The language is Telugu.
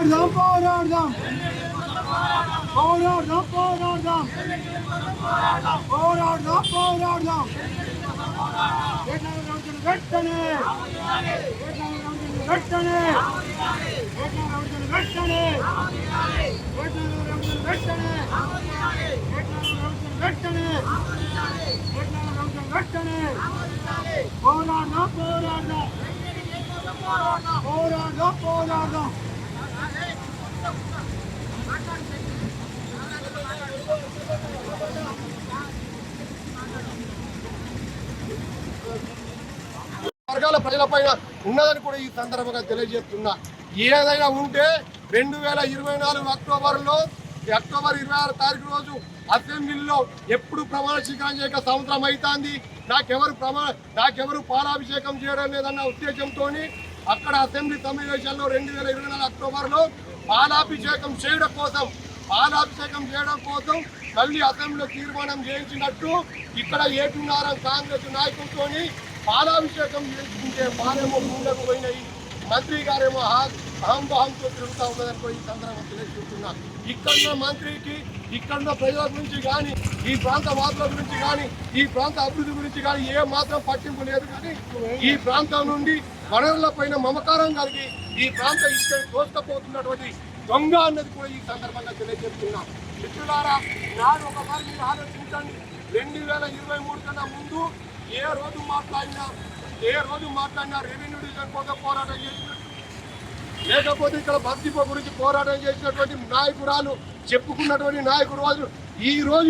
పోరాడదాం పోరాడదాం పోరాడదాం పోరాడదాం పోరాడదాం వెంటనే వెంటనే వెంటనే వెంటనే పోరాడదాం పోరాడదాం పోరాడదాం పోరాడదాం వర్గాల ప్రజలపైన ఉన్నదని కూడా ఈ సందర్భంగా తెలియజేస్తున్నా. ఏదైనా ఉంటే 2024 అక్టోబర్ 26 తారీఖు రోజు అసెంబ్లీలో ఎప్పుడు ప్రమాణ స్వీకారం చేయక సంవత్సరం అవుతుంది. నాకెవరు పాలాభిషేకం చేయడం లేదన్న ఉద్దేశంతో అక్కడ అసెంబ్లీ సమావేశాల్లో 2024 అక్టోబర్లో పాలాభిషేకం చేయడం కోసం మళ్ళీ అసెంబ్లీలో తీర్మానం చేయించినట్టు ఇక్కడ ఏటున్నారం కాంగ్రెస్ నాయకులతో పాలాభిషేకం చేసుకుంటే పాలేమో ముందుకు పోయినాయి, మంత్రి గారేమో అహంభావంతో తిరుగుతూ ఉన్నదని ఈ సందర్భంగా తెలియజేస్తున్నా. ఇక్కడున్న మంత్రికి ఇక్కడున్న ప్రజల గురించి కానీ ఈ ప్రాంత వాసుల గురించి కానీ ఈ ప్రాంత అభివృద్ధి గురించి కానీ ఏ మాత్రం పట్టింపు లేదు. కానీ ఈ ప్రాంతం నుండి వనరుల పైన మమకారం కలిగి ఈ ప్రాంత ఇష్టం తోసుకపోతున్నటువంటి దొంగ అన్నది కూడా ఈ సందర్భంగా తెలియజేస్తున్నా. మిత్రులారా, నాడు ఒకసారి మీరు ఆలోచించండి. 2023 కన్నా ముందు ఏ రోజు మాట్లాడినా రెవెన్యూ డివిజన్ కోసం పోరాటం చేసినట్టు, లేకపోతే ఇక్కడ బస్తిపో గురించి పోరాటం చేసినటువంటి నాయకురాలు చెప్పుకున్నటువంటి నాయకుడు ఈ రోజు